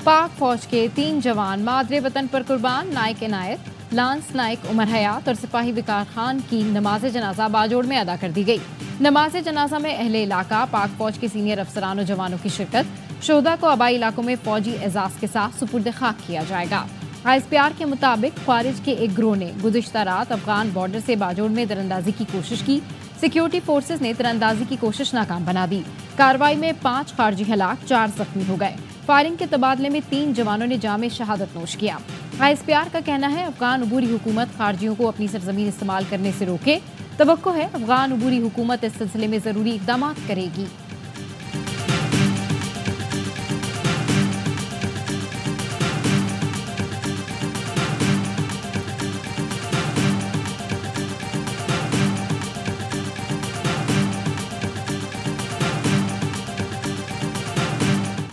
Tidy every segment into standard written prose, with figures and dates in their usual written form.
पाक फौज के 3 जवान मादरे वतन पर कुर्बान। नाइक इनायत, लांस नाइक उमर हयात और सिपाही विकार खान की नमाज जनाजा बाजोड़ में अदा कर दी गई। नमाज जनाजा में अहले इलाका, पाक फौज के सीनियर अफसरान और जवानों की शिरकत। शोहदा को आबाई इलाकों में फौजी एजाज के साथ सुपुर्द खाक किया जाएगा। ISPR के मुताबिक खारिज के एक गिरोह ने गुज़िश्ता रात अफगान बॉर्डर से बाजोड़ में दरअंदाजी की कोशिश की। सिक्योरिटी फोर्सेस ने तीरंदाजी की कोशिश नाकाम बना दी। कार्रवाई में 5 खारजी हलाक, 4 जख्मी हो गए। फायरिंग के तबादले में 3 जवानों ने जामे शहादत नोश किया। ISPR का कहना है अफगान अबूरी हुकूमत खारजियों को अपनी सरजमीन इस्तेमाल करने से रोके। तवक्को है अफगान अबूरी हुकूमत इस सिलसिले में जरूरी इकदाम करेगी।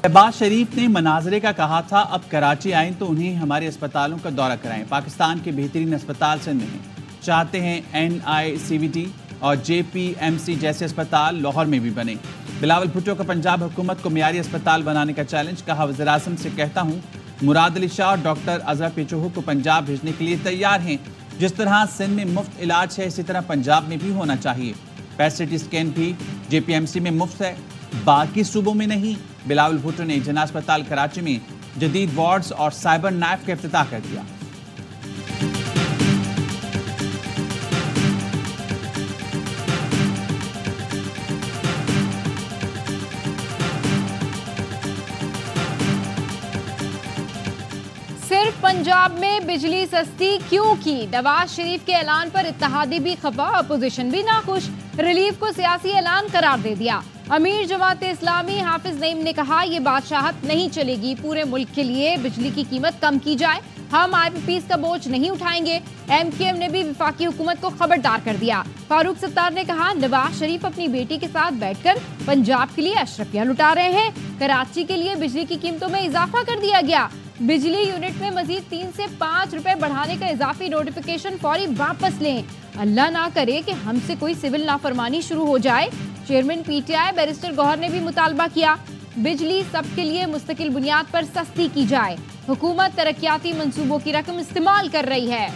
शहबाज शरीफ ने मनाजरे का कहा था अब कराची आएं तो उन्हें हमारे अस्पतालों का दौरा कराएं। पाकिस्तान के बेहतरीन अस्पताल सिंध में चाहते हैं NICVT और JPMC जैसे अस्पताल लाहौर में भी बने। बिलावल भुट्टो का पंजाब हुकूमत को मियारी अस्पताल बनाने का चैलेंज। कहा वज़ीर आज़म से कहता हूँ मुराद अली शाह और डॉक्टर अजहर पेचोहो को पंजाब भेजने के लिए तैयार हैं। जिस तरह सिंध में मुफ्त इलाज है इसी तरह पंजाब में भी होना चाहिए। PET CT स्कैन भी JPMC में मुफ्त है, बाकी सूबों में नहीं। बिलावल भुट्टो ने जना अस्पताल कराची में जदीद वार्ड्स और साइबर नाइफ का इफ्तिताह कर दिया। सिर्फ पंजाब में बिजली सस्ती क्यों की? नवाज शरीफ के ऐलान पर इत्तेहादी भी खफा, अपोजिशन भी नाखुश। रिलीफ को सियासी ऐलान करार दे दिया। अमीर जमात इस्लामी हाफिज नईम ने कहा ये बादशाहत नहीं चलेगी, पूरे मुल्क के लिए बिजली की कीमत कम की जाए, हम IPPs का बोझ नहीं उठाएंगे। MQM ने भी विफाकी हुकूमत को खबरदार कर दिया। फारूक सत्तार ने कहा नवाज शरीफ अपनी बेटी के साथ बैठकर पंजाब के लिए अशरफियां लुटा रहे हैं। कराची के लिए बिजली की कीमतों में इजाफा कर दिया गया। बिजली यूनिट में मजीद 3 से 5 रुपए बढ़ाने का इजाफी नोटिफिकेशन फौरी वापस लें। अल्लाह ना करे कि हमसे कोई सिविल नाफरमानी शुरू हो जाए। चेयरमैन PTI बैरिस्टर गौहर ने भी मुतालबा किया बिजली सबके लिए मुस्तकिल बुनियाद पर सस्ती की जाए। हुकूमत तरक्याती मंसूबों की रकम इस्तेमाल कर रही है।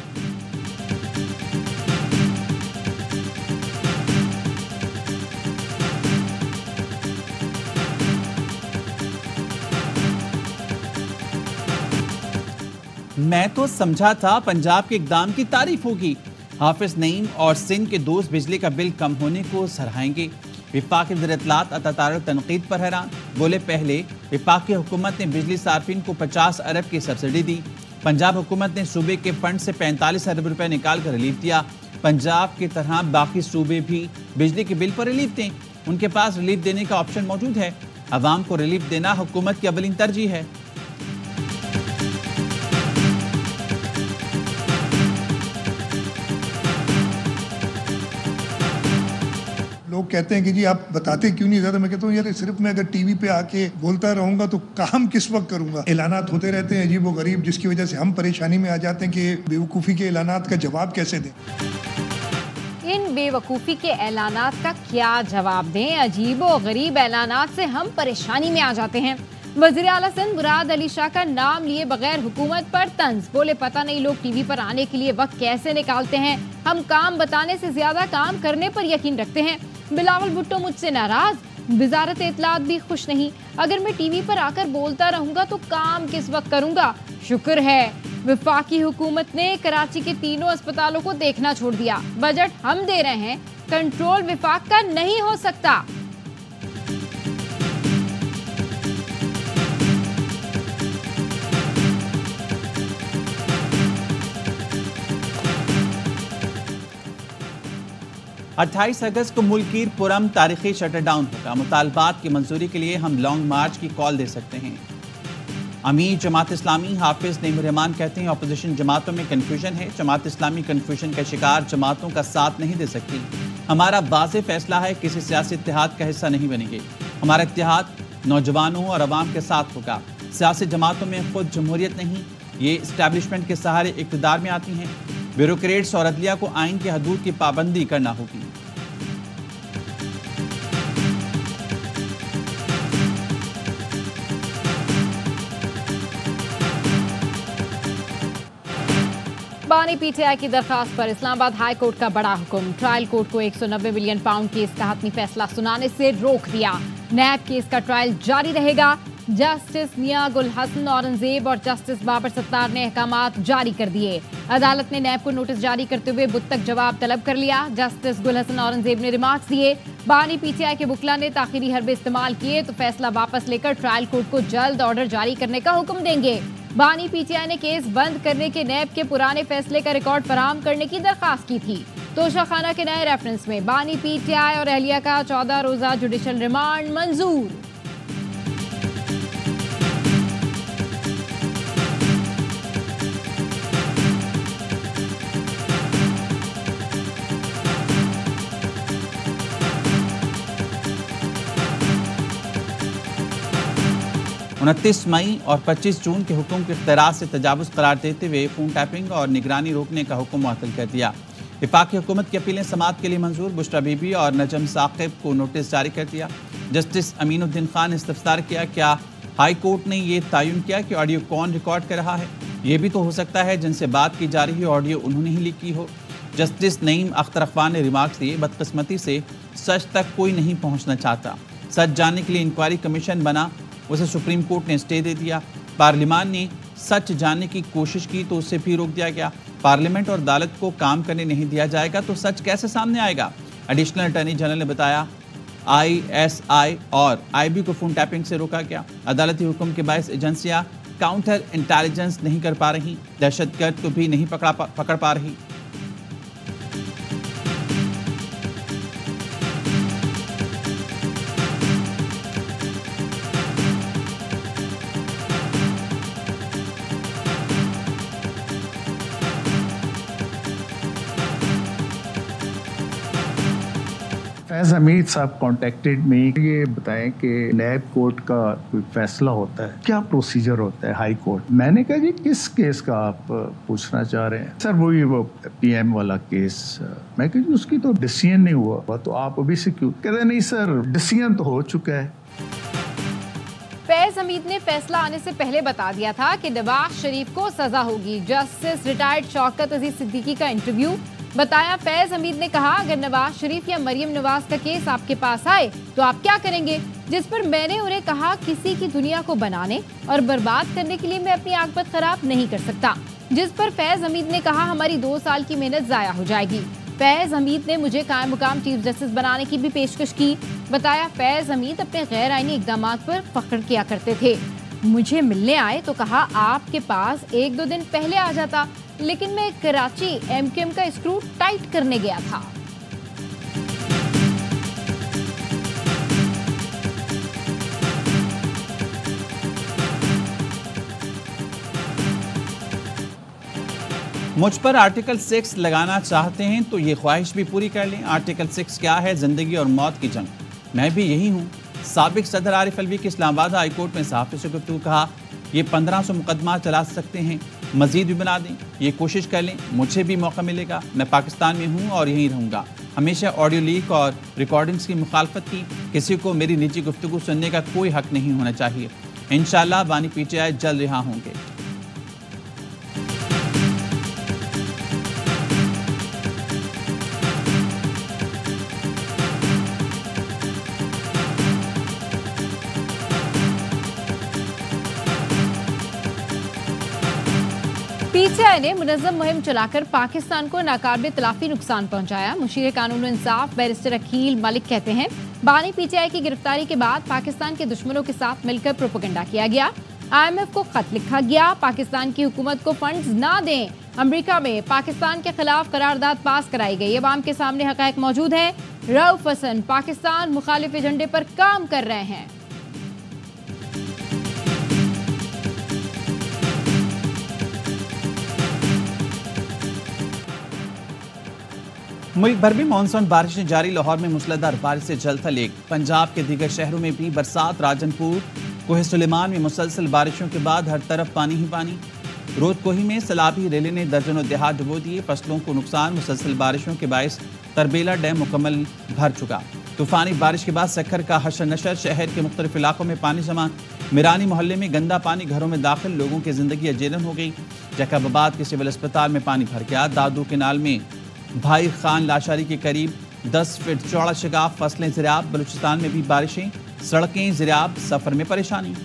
मैं तो समझा था पंजाब के इकदाम की तारीफ होगी। हाफिज नईम और सिंध के दोस्त बिजली का बिल कम होने को सराहेंगे। विफाक वज़ीर इत्तलात अता तारिक तनकीद पर हैरान। बोले पहले विफाकी हुकूमत ने बिजली सार्फिन को 50 अरब की सब्सिडी दी। पंजाब हुकूमत ने सूबे के फंड से 45 अरब रुपए निकाल कर रिलीफ दिया। पंजाब की तरह बाकी सूबे भी बिजली के बिल पर रिलीफ दें। उनके पास रिलीफ देने का ऑप्शन मौजूद है। अवाम को रिलीफ देना हुकूमत की अवलिन तरजीह है। लोग कहते हैं कि जी आप बताते क्यों नहीं ज़्यादा। मैं कहता हूँ यार सिर्फ मैं अगर टीवी पे आके बोलता रहूंगा तो काम किस वक्त करूंगा। ऐलानात होते रहते हैं अजीब व गरीब, जिसकी वजह से हम परेशानी में आ जाते हैं कि बेवकूफ़ी के ऐलानात का जवाब कैसे दें। इन बेवकूफ़ी के ऐलानात का क्या जवाब दें? अजीब व गरीब ऐलानात से हम परेशानी में आ जाते हैं। वज़ीर आला सिंध मुराद अली शाह का नाम लिए बगैर हुकूमत पर तंज। बोले पता नहीं लोग टीवी पर आने के लिए वक्त कैसे निकालते हैं, हम काम बताने से ज्यादा काम करने पर यकीन रखते हैं। बिलावल भुट्टो मुझसे नाराज, वजारत इत्तलात भी खुश नहीं। अगर मैं टीवी पर आकर बोलता रहूंगा तो काम किस वक्त करूंगा। शुक्र है विफाकी हुकूमत ने कराची के तीनों अस्पतालों को देखना छोड़ दिया। बजट हम दे रहे हैं, कंट्रोल विफाक का नहीं हो सकता। अट्ठाईस अगस्त को मुल्कीर पुरम तारीखी शटर डाउन होगा। मुतालबात की मंजूरी के लिए हम लॉन्ग मार्च की कॉल दे सकते हैं। अमीर जमात इस्लामी हाफिज नईम रहमान कहते हैं अपोजिशन जमातों में कन्फ्यूजन है। जमात इस्लामी कन्फ्यूजन का शिकार जमातों का साथ नहीं दे सकती। हमारा वाज़ेह फैसला है, किसी सियासी इत्तेहाद का हिस्सा नहीं बनेंगे। हमारा इत्तेहाद नौजवानों और अवाम के साथ होगा। सियासी जमातों में खुद जमहूरियत नहीं, ये इस्टेब्लिशमेंट के सहारे इक़्तिदार में आती हैं। ब्यूरोक्रेट्स और अदलिया को आइन के हदूद की पाबंदी करना होगी। बानी पीटीआई की दरखास्त पर इस्लामाबाद हाई कोर्ट का बड़ा हुक्म। ट्रायल कोर्ट को 190 मिलियन पाउंड केस का हतमी फैसला सुनाने से रोक दिया। नैब केस का ट्रायल जारी रहेगा। जस्टिस मियां गुल हसन औरंगजेब और जस्टिस बाबर सत्तार ने अहकामात जारी कर दिए। अदालत ने नैब को नोटिस जारी करते हुए बुध तक जवाब तलब कर लिया। जस्टिस गुल हसन औरंगजेब ने रिमार्क्स दिए। बानी पीटीआई के वकील ने ताखीरी हरबे इस्तेमाल किए तो फैसला वापस लेकर ट्रायल कोर्ट को जल्द ऑर्डर जारी करने का हुक्म देंगे। बानी पीटीआई ने केस बंद करने के नैब के पुराने फैसले का रिकॉर्ड फराहम करने की दरखास्त की थी। तोशाखाना के नए रेफरेंस में बानी पीटीआई और अहलिया का 14 रोजा जुडिशल रिमांड मंजूर। उनतीस मई और 25 जून के हुक्म के इख्तियार से तजावुज़ करार देते हुए फोन टैपिंग और निगरानी रोकने का हुक्म मुअत्तल कर दिया। वफाकी हुकूमत की अपीलें समाअत के लिए मंजूर। बुशरा बीबी और नजम साकिब को नोटिस जारी कर दिया। जस्टिस अमीनुद्दीन खान ने इस्तफसार किया, क्या हाई कोर्ट ने ये तयन किया कि ऑडियो कौन रिकॉर्ड कर रहा है? ये भी तो हो सकता है जिनसे बात की जा रही है ऑडियो उन्होंने ही लीक की हो। जस्टिस नईम अख्तर अखवान ने रिमार्क्स दिए, बदकिस्मती से सच तक कोई नहीं पहुँचना चाहता। सच जानने के लिए इंक्वायरी कमीशन बना, उसे सुप्रीम कोर्ट ने स्टे दे दिया। पार्लियामान ने सच जानने की कोशिश की तो उससे भी रोक दिया गया। पार्लियामेंट और अदालत को काम करने नहीं दिया जाएगा तो सच कैसे सामने आएगा? एडिशनल अटॉर्नी जनरल ने बताया, ISI और IB को फोन टैपिंग से रोका गया। अदालती हुक्म के बायस एजेंसियां काउंटर इंटेलिजेंस नहीं कर पा रही, दहशतगर्द को भी नहीं पकड़ पा रही। फैज़ हमीद साहब कॉन्टेक्टेड में, ये बताएं कि नैब कोर्ट का कोई फैसला होता है, क्या प्रोसीजर होता है हाई कोर्ट? मैंने कहा जी किस केस का आप पूछना चाह रहे हैं? सर वो PM वाला केस। मैं कहा जी उसकी तो डिसीजन नहीं हुआ, तो आप अभी से क्यों? कहते नहीं सर डिसीजन तो हो चुका है। फैज हमीद ने फैसला आने से पहले बता दिया था कि नवाज शरीफ को सजा होगी। जस्टिस रिटायर्ड शौकत अजीज सिद्दीकी का इंटरव्यू बताया। फैज हमीद ने कहा, अगर नवाज शरीफ या मरियम नवाज का केस आपके पास आए तो आप क्या करेंगे? जिस पर मैंने उन्हें कहा, किसी की दुनिया को बनाने और बर्बाद करने के लिए मैं अपनी आकबत खराब नहीं कर सकता। जिस पर फैज हमीद ने कहा, हमारी 2 साल की मेहनत जाया हो जाएगी। फैज हमीद ने मुझे कायम मुकाम चीफ जस्टिस बनाने की भी पेशकश की। बताया, फैज हमीद अपने गैर आईनी इक़दामात पर फख्र किया करते थे। मुझे मिलने आए तो कहा आपके पास 1-2 दिन पहले आ जाता, लेकिन मैं कराची MQM का स्क्रू टाइट करने गया था। मुझ पर आर्टिकल 6 लगाना चाहते हैं तो ये ख्वाहिश भी पूरी कर लें। आर्टिकल 6 क्या है? जिंदगी और मौत की जंग। मैं भी यही हूँ। साबिक सदर आरिफ अलवी की इस्लामाबाद हाई कोर्ट में सहाफ़ी से गुफ्तगू, कहा ये 1500 मुकदमा चला सकते हैं, मजीद भी बना दें, ये कोशिश कर लें, मुझे भी मौका मिलेगा। मैं पाकिस्तान में हूँ और यहीं रहूँगा। हमेशा ऑडियो लीक और रिकॉर्डिंग्स की मुखालफत की। किसी को मेरी निजी गुफ्तगू सुनने का कोई हक नहीं होना चाहिए। इंशाअल्लाह बानी पीटीआई जल्द रिहा होंगे। पीटीआई ने मुनज़्ज़म मुहिम चलाकर पाकिस्तान को नाकाबिल तलाफी नुकसान पहुंचाया। मुशीर कानून और इंसाफ बैरिस्टर अकील मलिक कहते हैं, बानी पीटीआई की गिरफ्तारी के बाद पाकिस्तान के दुश्मनों के साथ मिलकर प्रोपेगेंडा किया गया। IMF को खत लिखा गया, पाकिस्तान की हुकूमत को फंड्स ना दें। अमेरिका में पाकिस्तान के खिलाफ करारदाद पास कराई गई। अवाम के सामने हक़ाइक़ मौजूद है। रऊफ हसन पाकिस्तान मुखालिफ एजेंडे पर काम कर रहे हैं। मुल्क भर में मानसून बारिशें जारी। लाहौर में मूसलाधार बारिश से जल थल एक। पंजाब के दीगर शहरों में भी बरसात। राजनपुर, कोहे सुलेमान में मुसलसल बारिशों के बाद हर तरफ पानी ही पानी। रोदकोही में सैलाबी रेले ने दर्जनों देहात डुबो दिए। फसलों को नुकसान। मुसलसल बारिशों के बायस तरबेला डैम मुकम्मल भर चुका। तूफानी बारिश के बाद सक्खर का हशर नशर, शहर के मुख्तलिफ इलाकों में पानी जमा। मिरानी मोहल्ले में गंदा पानी घरों में दाखिल, लोगों की जिंदगी अजेरन हो गई। जैकबाबाद के सिविल अस्पताल में पानी भर गया। दादू केनाल में भाई खान लाशारी के करीब 10 फीट चौड़ा शिगाफ, फसलें ज़िराब। बलूचिस्तान में भी बारिशें, सड़कें ज़िराब, सफर में परेशानी।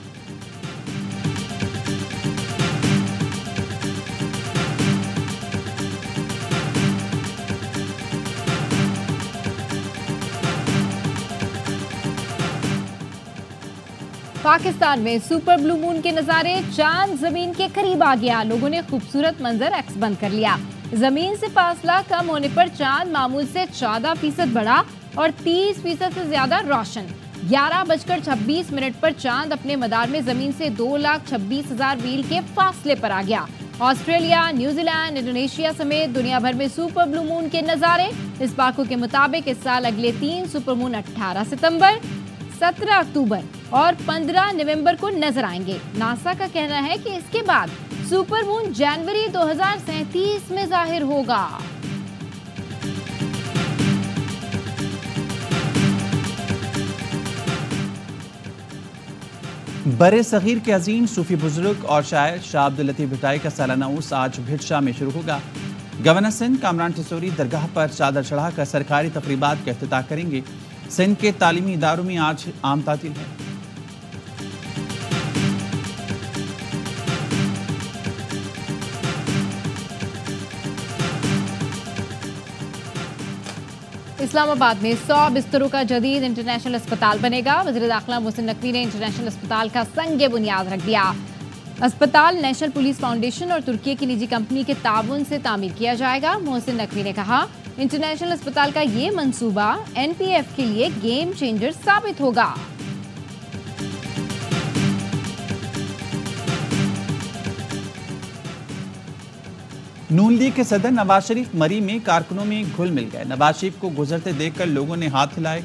पाकिस्तान में सुपर ब्लू मून के नजारे, चांद जमीन के करीब आ गया। लोगों ने खूबसूरत मंजर एक्स बंद कर लिया। जमीन से फासला कम होने पर चांद मामूल से 14% बढ़ा और 30% से ज्यादा रोशन। 11:26 पर चांद अपने मदार में जमीन से 2,26,000 मील के फासले पर आ गया। ऑस्ट्रेलिया, न्यूजीलैंड, इंडोनेशिया समेत दुनिया भर में सुपर ब्लू मून के नजारे। इस पाको के मुताबिक इस साल अगले 3 सुपर मून 18 सितंबर, 17 अक्टूबर और 15 नवंबर को नजर आएंगे। नासा का कहना है कि इसके बाद सुपर मून जनवरी 2037 में जाहिर होगा। बरे सगीर के अजीम सूफी बुजुर्ग और शायर शाह अब्दुल लतीफ भुट्टाई का सालाना उर्स आज भिटशा में शुरू होगा। गवर्नर सिंध कामरान टिसोरी दरगाह पर चादर चढ़ाकर सरकारी तकरीबात का इफ्तिताह करेंगे। सिंध के तालीमी इदारों में आज आम तातील है। इस्लामाबाद में 100 बिस्तरों का जदीद इंटरनेशनल अस्पताल बनेगा। वज़ीर दाखिला मोहसिन नकवी ने इंटरनेशनल अस्पताल का संग बुनियाद रख दिया। अस्पताल नेशनल पुलिस फाउंडेशन और तुर्की की निजी कंपनी के ताउन से तामीर किया जाएगा। मोहसिन नकवी ने कहा, इंटरनेशनल अस्पताल का ये मंसूबा एनपीएफ के लिए गेम चेंजर साबित होगा। नून लीग के सदर नवाज शरीफ मरी में कारकुनों में घुल मिल गए। नवाज शरीफ को गुजरते देखकर लोगों ने हाथ हिलाए।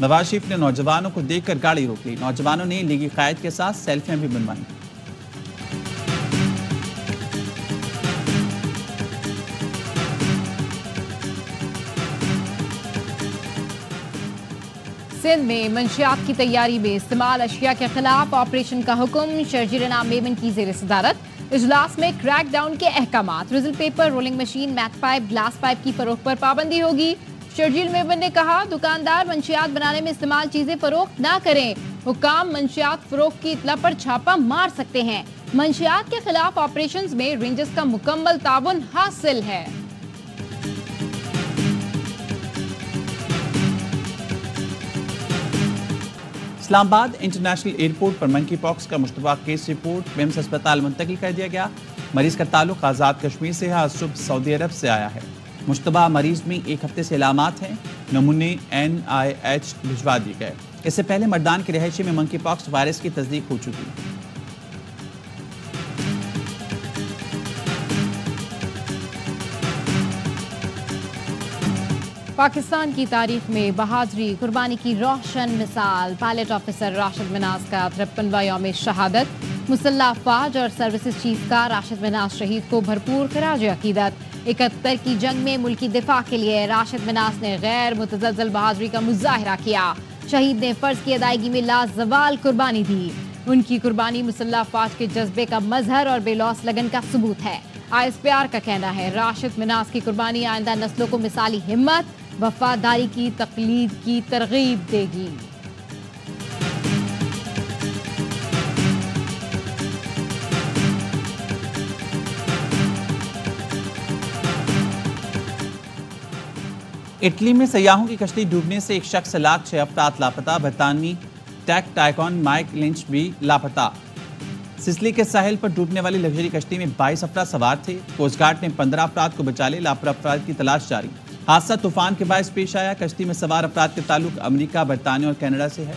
नवाज शरीफ ने नौजवानों को देखकर गाड़ी रोक ली। नौजवानों ने लीगी कायद के साथ सेल्फियां भी बनवाई। सिंध में मंशियात की तैयारी में इस्तेमाल अशिया के खिलाफ ऑपरेशन का हुक्म। शर्जील इनाम मेमन की जेर सदारत। इजलास में क्रैक डाउन के अहकामात, Rizla paper, rolling machine, meth pipe, glass pipe की फरोख्त पर पाबंदी होगी। शर्जील मेमन ने कहा, दुकानदार मंशियात बनाने में इस्तेमाल चीजें फरोख्त ना करें। हुकाम मंशियात फरोख्त की इत्तला पर छापा मार सकते हैं। मंशियात के खिलाफ ऑपरेशंस में रेंजर्स का मुकम्मल ताउन हासिल है। इस्लामाबाद इंटरनेशनल एयरपोर्ट पर मंकी पॉक्स का मुश्तबा केस रिपोर्ट विम्स अस्पताल मुंतकिल कर दिया गया। मरीज का ताल्लुक आज़ाद कश्मीर से है। आज सुबह सऊदी अरब से आया है। मुश्तबा मरीज में एक हफ्ते से इलामात हैं। नमूने NIH भिजवा दिए गए। इससे पहले मर्दान की रिहायशी में मंकी पॉक्स वायरस की तस्दीक हो चुकी। पाकिस्तान की तारीख में बहादुरी कुर्बानी की रोशन मिसाल। पायलट ऑफिसर राशिद मिनाज का 53वां यौम शहादत। मुसल्ह अफवाज और सर्विसेज चीफ का राशिद मिनाज शहीद को भरपूर खराज अकीदत। 71 की जंग में मुल्की दिफा के लिए राशिद मिनाज ने गैर मुतज़लज़ल बहादुरी का मुजाहरा किया। शहीद ने फर्ज की अदायगी में लाजवाल कुर्बानी दी। उनकी कुर्बानी मुसल्ह अफवाज के जज्बे का मजहर और बेलौस लगन का सबूत है। ISPR का कहना है, राशिद मिनाज की कुर्बानी आइंदा नस्लों को मिसाली हिम्मत, वफादारी की तकलीद की तरगीब देगी। इटली में सयाहों की कश्ती डूबने से एक शख्स से 6 अफराद लापता। बरतानवी टेक टाइकॉन माइक लिंच भी लापता। सिसली के साहिल पर डूबने वाली लग्जरी कश्ती में 22 अफराद सवार थे। कोस्ट गार्ड ने 15 अफराद को बचा लिया। लापता अफराद की तलाश जारी। हादसा तूफान के बायस पेश आया। कश्ती में सवार अफराद के ताल्लुक अमेरिका, बरतानिया और कनाडा से है।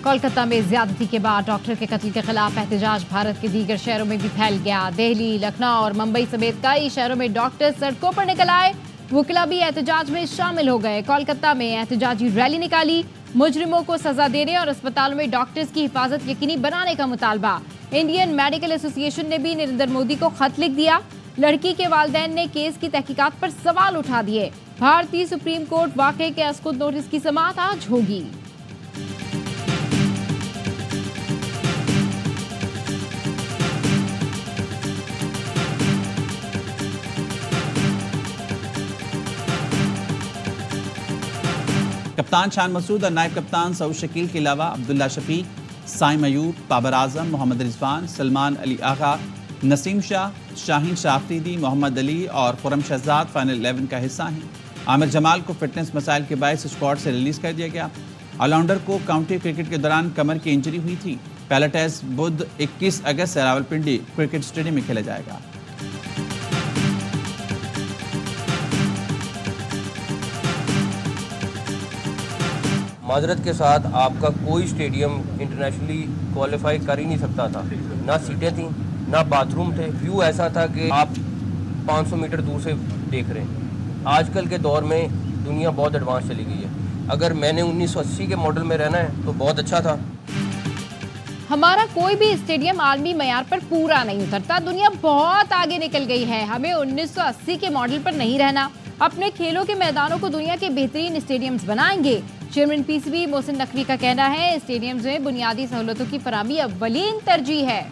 कोलकाता में ज्यादती के बाद डॉक्टर के कत्ल के खिलाफ एहतजाज भारत के दीगर शहरों में भी फैल गया। दिल्ली, लखनऊ और मुंबई समेत कई शहरों में डॉक्टर सड़कों पर निकल आए। वकीला भी एहतजाज में शामिल हो गए। कोलकाता में एहतजाजी रैली निकाली। मुजरिमों को सजा देने और अस्पतालों में डॉक्टर्स की हिफाजत यकीनी बनाने का मुतालबा। इंडियन मेडिकल एसोसिएशन ने भी नरेंद्र मोदी को खत लिख दिया। लड़की के वालिदैन ने केस की तहकीकात पर सवाल उठा दिए। भारतीय सुप्रीम कोर्ट वाकये के अस्कुद नोटिस की समाअत आज होगी। कप्तान शान मसूद और नायब कप्तान सऊद शकील के अलावा अब्दुल्ला शफीक, साइम अयूब, बाबर आजम, मोहम्मद रिजवान, सलमान अली आगा, नसीम शाह, शाहीन शाह अफरीदी, मोहम्मद अली और खुरम शहजाद फाइनल 11 का हिस्सा हैं। आमिर जमाल को फिटनेस मसाइल के बायस स्क्वाड से रिलीज कर दिया गया। ऑलराउंडर को काउंटी क्रिकेट के दौरान कमर की इंजरी हुई थी। पहला टेस्ट बुध 21 अगस्त से रावलपिंडी क्रिकेट स्टेडियम में खेला जाएगा। माजरत के साथ आपका कोई स्टेडियम इंटरनेशनली क्वालिफाई कर ही नहीं सकता था। ना सीटें थी, ना बाथरूम थे। व्यू ऐसा था कि आप 500 मीटर दूर से देख रहे हैं। आजकल के दौर में दुनिया बहुत एडवांस चली गई है। अगर मैंने 1980 के मॉडल में रहना है तो बहुत अच्छा था। हमारा कोई भी स्टेडियम आलमी मयार पर पूरा नहीं उतरता। दुनिया बहुत आगे निकल गई है। हमें 1980 के मॉडल पर नहीं रहना। अपने खेलों के मैदानों को दुनिया के बेहतरीन स्टेडियम्स बनाएंगे। चेयरमैन पीसीबी मोहसिन नकवी का कहना है, स्टेडियम्स में बुनियादी सहूलतों की फराहमी अव्वलीन तरजीह है।